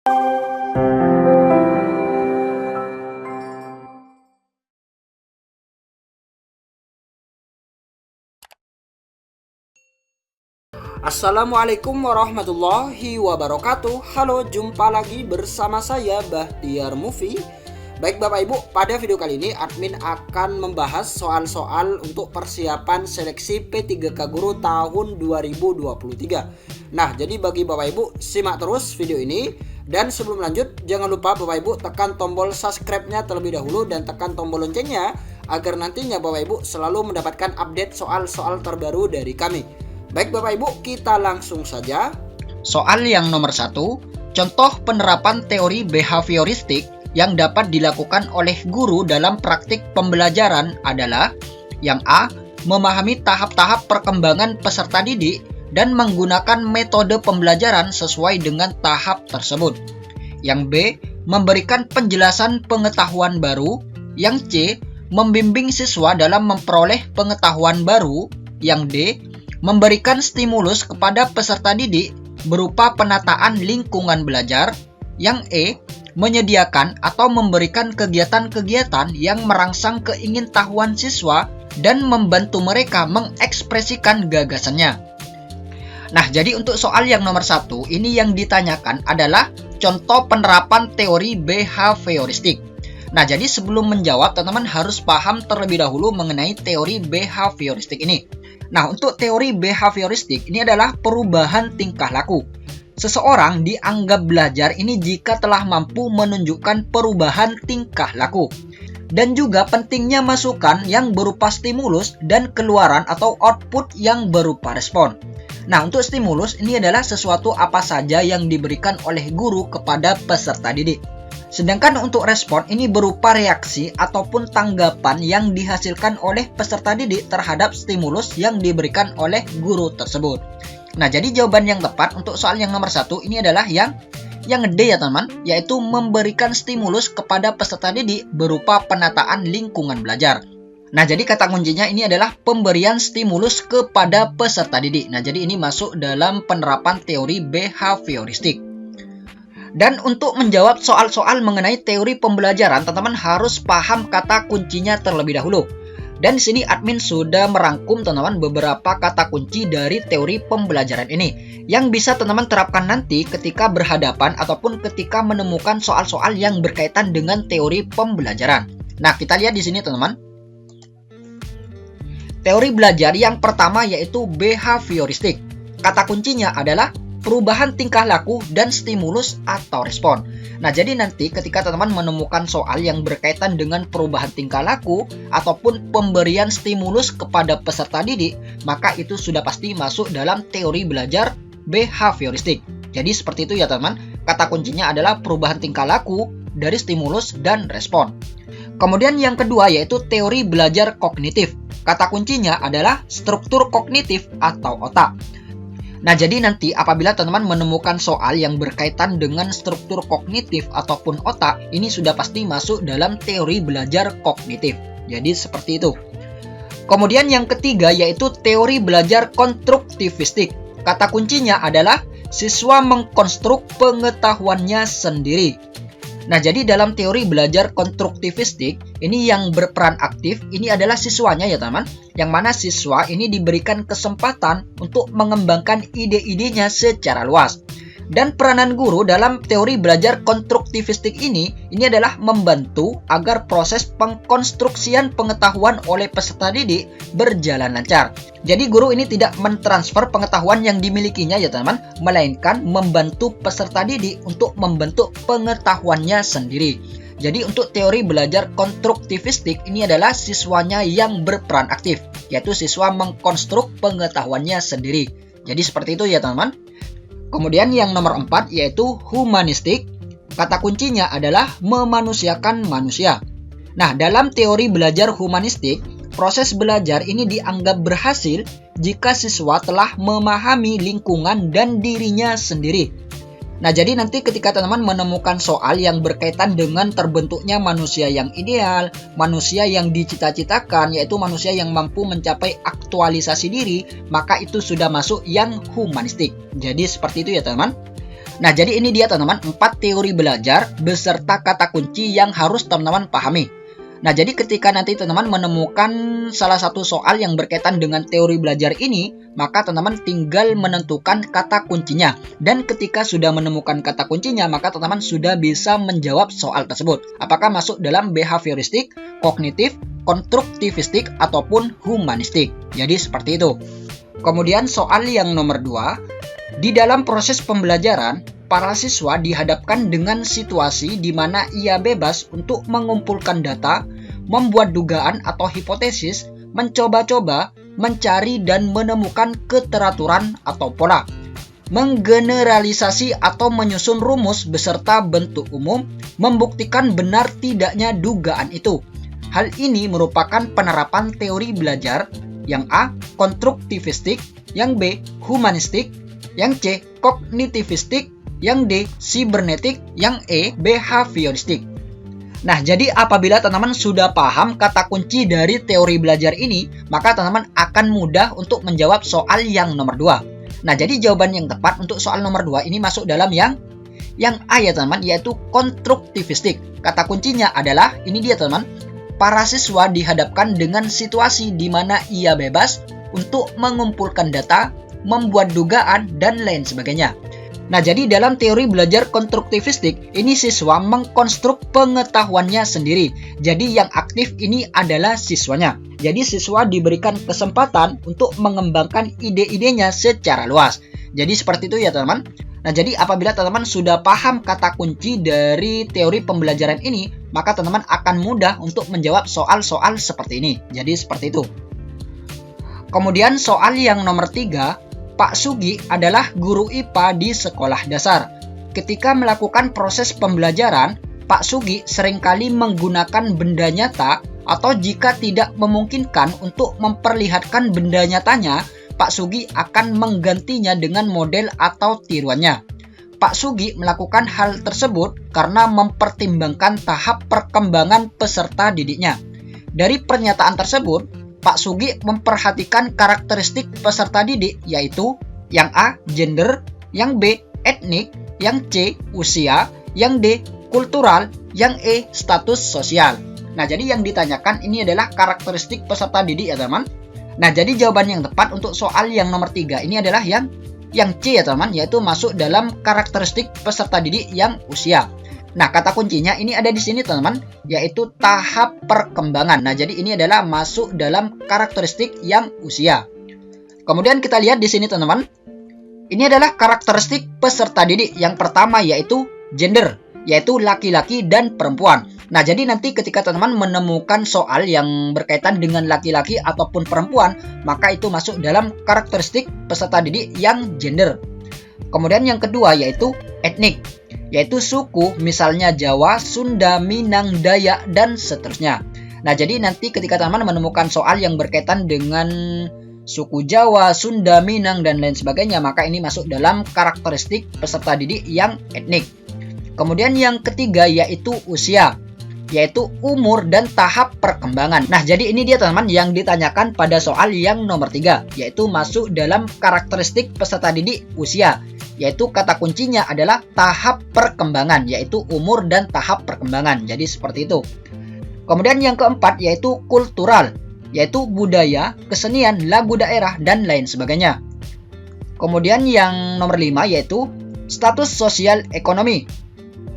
Assalamualaikum warahmatullahi wabarakatuh. Halo, jumpa lagi bersama saya Bahtiar Movie. Baik Bapak Ibu, pada video kali ini admin akan membahas soal-soal untuk persiapan seleksi P3K Guru tahun 2023. Nah, jadi bagi Bapak Ibu, simak terus video ini. Dan sebelum lanjut, jangan lupa Bapak Ibu tekan tombol subscribe-nya terlebih dahulu dan tekan tombol loncengnya agar nantinya Bapak Ibu selalu mendapatkan update soal-soal terbaru dari kami. Baik Bapak Ibu, kita langsung saja. Soal yang nomor 1, contoh penerapan teori behavioristik yang dapat dilakukan oleh guru dalam praktik pembelajaran adalah: yang A, memahami tahap-tahap perkembangan peserta didik dan menggunakan metode pembelajaran sesuai dengan tahap tersebut. Yang B, memberikan penjelasan pengetahuan baru. Yang C, membimbing siswa dalam memperoleh pengetahuan baru. Yang D, memberikan stimulus kepada peserta didik berupa penataan lingkungan belajar. Yang E, menyediakan atau memberikan kegiatan-kegiatan yang merangsang keingintahuan siswa dan membantu mereka mengekspresikan gagasannya. Nah, jadi untuk soal yang nomor 1, ini yang ditanyakan adalah contoh penerapan teori behavioristik. Nah, jadi sebelum menjawab, teman-teman harus paham terlebih dahulu mengenai teori behavioristik ini. Nah, untuk teori behavioristik ini adalah perubahan tingkah laku. Seseorang dianggap belajar ini jika telah mampu menunjukkan perubahan tingkah laku. Dan juga pentingnya masukan yang berupa stimulus dan keluaran atau output yang berupa respon. Nah, untuk stimulus ini adalah sesuatu apa saja yang diberikan oleh guru kepada peserta didik. Sedangkan untuk respon ini berupa reaksi ataupun tanggapan yang dihasilkan oleh peserta didik terhadap stimulus yang diberikan oleh guru tersebut. Nah, jadi jawaban yang tepat untuk soal yang nomor 1 ini adalah yang D ya teman, yaitu memberikan stimulus kepada peserta didik berupa penataan lingkungan belajar. Nah, jadi kata kuncinya ini adalah pemberian stimulus kepada peserta didik. Nah, jadi ini masuk dalam penerapan teori behavioristik. Dan untuk menjawab soal-soal mengenai teori pembelajaran, teman-teman harus paham kata kuncinya terlebih dahulu. Dan di sini admin sudah merangkum teman-teman beberapa kata kunci dari teori pembelajaran ini yang bisa teman-teman terapkan nanti ketika berhadapan ataupun ketika menemukan soal-soal yang berkaitan dengan teori pembelajaran. Nah, kita lihat di sini teman-teman. Teori belajar yang pertama yaitu behavioristik. Kata kuncinya adalah perubahan tingkah laku dan stimulus atau respon. Nah, jadi nanti ketika teman-teman menemukan soal yang berkaitan dengan perubahan tingkah laku ataupun pemberian stimulus kepada peserta didik, maka itu sudah pasti masuk dalam teori belajar behavioristik. Jadi seperti itu ya teman-teman. Kata kuncinya adalah perubahan tingkah laku dari stimulus dan respon. Kemudian yang kedua yaitu teori belajar kognitif. Kata kuncinya adalah struktur kognitif atau otak. Nah, jadi nanti apabila teman-teman menemukan soal yang berkaitan dengan struktur kognitif ataupun otak, ini sudah pasti masuk dalam teori belajar kognitif. Jadi seperti itu. Kemudian yang ketiga yaitu teori belajar konstruktivistik. Kata kuncinya adalah siswa mengkonstruk pengetahuannya sendiri. Nah, jadi dalam teori belajar konstruktivistik, ini yang berperan aktif, ini adalah siswanya ya teman, yang mana siswa ini diberikan kesempatan untuk mengembangkan ide-idenya secara luas. Dan peranan guru dalam teori belajar konstruktivistik ini adalah membantu agar proses pengkonstruksian pengetahuan oleh peserta didik berjalan lancar. Jadi guru ini tidak mentransfer pengetahuan yang dimilikinya ya teman, melainkan membantu peserta didik untuk membentuk pengetahuannya sendiri. Jadi untuk teori belajar konstruktivistik ini adalah siswanya yang berperan aktif, yaitu siswa mengkonstruk pengetahuannya sendiri. Jadi seperti itu ya teman-teman. Kemudian yang nomor 4 yaitu humanistik. Kata kuncinya adalah memanusiakan manusia. Nah, dalam teori belajar humanistik, proses belajar ini dianggap berhasil jika siswa telah memahami lingkungan dan dirinya sendiri. Nah, jadi nanti ketika teman-teman menemukan soal yang berkaitan dengan terbentuknya manusia yang ideal, manusia yang dicita-citakan, yaitu manusia yang mampu mencapai aktualisasi diri, maka itu sudah masuk yang humanistik. Jadi seperti itu ya teman-teman. Nah, jadi ini dia teman-teman 4 teori belajar beserta kata kunci yang harus teman-teman pahami. Nah, jadi ketika nanti teman-teman menemukan salah satu soal yang berkaitan dengan teori belajar ini, maka teman-teman tinggal menentukan kata kuncinya. Dan ketika sudah menemukan kata kuncinya, maka teman-teman sudah bisa menjawab soal tersebut. Apakah masuk dalam behavioristik, kognitif, konstruktivistik, ataupun humanistik. Jadi seperti itu. Kemudian soal yang nomor 2, di dalam proses pembelajaran, para siswa dihadapkan dengan situasi di mana ia bebas untuk mengumpulkan data, membuat dugaan atau hipotesis, mencoba-coba, mencari dan menemukan keteraturan atau pola, menggeneralisasi atau menyusun rumus beserta bentuk umum, membuktikan benar tidaknya dugaan itu. Hal ini merupakan penerapan teori belajar yang A. konstruktivistik, yang B. humanistik, yang C. kognitivistik, yang D. sibernetik, yang E. behavioristik. Nah, jadi apabila teman-teman sudah paham kata kunci dari teori belajar ini, maka teman-teman akan mudah untuk menjawab soal yang nomor 2. Nah, jadi jawaban yang tepat untuk soal nomor 2 ini masuk dalam yang A ya teman-teman, yaitu konstruktivistik. Kata kuncinya adalah, ini dia teman-teman, para siswa dihadapkan dengan situasi di mana ia bebas untuk mengumpulkan data, membuat dugaan, dan lain sebagainya. Nah, jadi dalam teori belajar konstruktivistik, ini siswa mengkonstruk pengetahuannya sendiri. Jadi yang aktif ini adalah siswanya. Jadi siswa diberikan kesempatan untuk mengembangkan ide-idenya secara luas. Jadi seperti itu ya teman-teman. Nah, jadi apabila teman-teman sudah paham kata kunci dari teori pembelajaran ini, maka teman-teman akan mudah untuk menjawab soal-soal seperti ini. Jadi seperti itu. Kemudian soal yang nomor 3, Pak Sugi adalah guru IPA di sekolah dasar. Ketika melakukan proses pembelajaran, Pak Sugi seringkali menggunakan benda nyata atau jika tidak memungkinkan untuk memperlihatkan benda nyatanya, Pak Sugi akan menggantinya dengan model atau tiruannya. Pak Sugi melakukan hal tersebut karena mempertimbangkan tahap perkembangan peserta didiknya. Dari pernyataan tersebut, Pak Sugi memperhatikan karakteristik peserta didik, yaitu yang A. gender, yang B. etnik, yang C. usia, yang D. kultural, yang E. status sosial. Nah, jadi yang ditanyakan ini adalah karakteristik peserta didik ya teman. Nah, jadi jawaban yang tepat untuk soal yang nomor 3 ini adalah yang C ya teman, yaitu masuk dalam karakteristik peserta didik yang usia. Nah, kata kuncinya ini ada di sini teman-teman, yaitu tahap perkembangan. Nah, jadi ini adalah masuk dalam karakteristik yang usia. Kemudian kita lihat di sini teman-teman, ini adalah karakteristik peserta didik yang pertama, yaitu gender, yaitu laki-laki dan perempuan. Nah, jadi nanti ketika teman-teman menemukan soal yang berkaitan dengan laki-laki ataupun perempuan, maka itu masuk dalam karakteristik peserta didik yang gender. Kemudian yang kedua yaitu etnik, yaitu suku, misalnya Jawa, Sunda, Minang, Dayak, dan seterusnya. Nah, jadi nanti ketika teman-teman menemukan soal yang berkaitan dengan suku Jawa, Sunda, Minang, dan lain sebagainya, maka ini masuk dalam karakteristik peserta didik yang etnik. Kemudian yang ketiga yaitu usia, yaitu umur dan tahap perkembangan. Nah, jadi ini dia teman-teman yang ditanyakan pada soal yang nomor 3, yaitu masuk dalam karakteristik peserta didik usia, yaitu kata kuncinya adalah tahap perkembangan, yaitu umur dan tahap perkembangan. Jadi seperti itu. Kemudian yang keempat yaitu kultural, yaitu budaya, kesenian, lagu daerah, dan lain sebagainya. Kemudian yang nomor 5 yaitu status sosial ekonomi,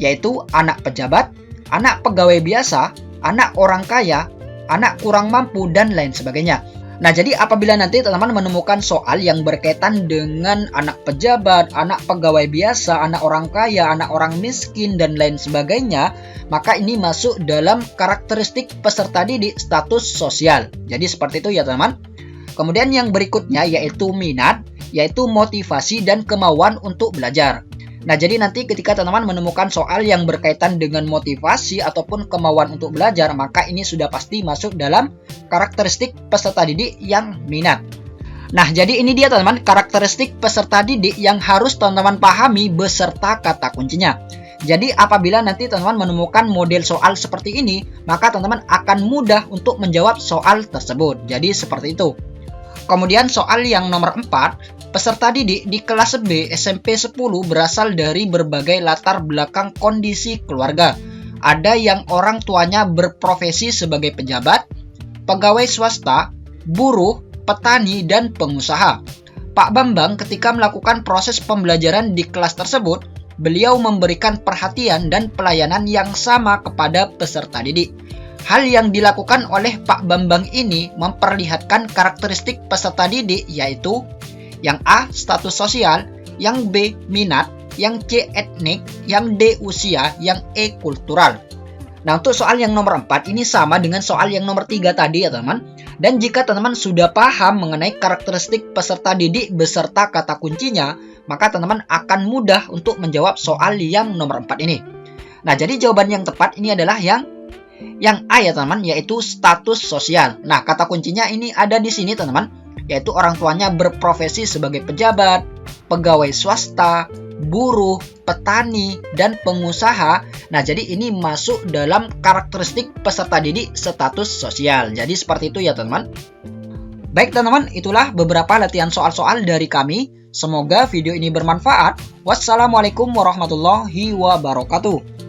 yaitu anak pejabat, anak pegawai biasa, anak orang kaya, anak kurang mampu, dan lain sebagainya. Nah, jadi apabila nanti teman-teman menemukan soal yang berkaitan dengan anak pejabat, anak pegawai biasa, anak orang kaya, anak orang miskin, dan lain sebagainya, maka ini masuk dalam karakteristik peserta didik status sosial. Jadi seperti itu ya teman-teman. Kemudian yang berikutnya yaitu minat, yaitu motivasi dan kemauan untuk belajar. Nah, jadi nanti ketika teman-teman menemukan soal yang berkaitan dengan motivasi ataupun kemauan untuk belajar, maka ini sudah pasti masuk dalam karakteristik peserta didik yang minat. Nah, jadi ini dia teman-teman karakteristik peserta didik yang harus teman-teman pahami beserta kata kuncinya. Jadi apabila nanti teman-teman menemukan model soal seperti ini, maka teman-teman akan mudah untuk menjawab soal tersebut. Jadi seperti itu. Kemudian soal yang nomor 4, peserta didik di kelas B SMP 10 berasal dari berbagai latar belakang kondisi keluarga. Ada yang orang tuanya berprofesi sebagai pejabat, pegawai swasta, buruh, petani, dan pengusaha. Pak Bambang ketika melakukan proses pembelajaran di kelas tersebut, beliau memberikan perhatian dan pelayanan yang sama kepada peserta didik. Hal yang dilakukan oleh Pak Bambang ini memperlihatkan karakteristik peserta didik, yaitu yang A. status sosial, yang B. minat, yang C. etnik, yang D. usia, yang E. kultural. Nah, untuk soal yang nomor 4 ini sama dengan soal yang nomor 3 tadi ya teman. Dan jika teman-teman sudah paham mengenai karakteristik peserta didik beserta kata kuncinya, maka teman-teman akan mudah untuk menjawab soal yang nomor 4 ini. Nah, jadi jawaban yang tepat ini adalah yang A ya teman-teman, yaitu status sosial. Nah, kata kuncinya ini ada di sini teman-teman, yaitu orang tuanya berprofesi sebagai pejabat, pegawai swasta, buruh, petani, dan pengusaha. Nah, jadi ini masuk dalam karakteristik peserta didik status sosial. Jadi seperti itu ya teman-teman. Baik teman-teman, itulah beberapa latihan soal-soal dari kami. Semoga video ini bermanfaat. Wassalamualaikum warahmatullahi wabarakatuh.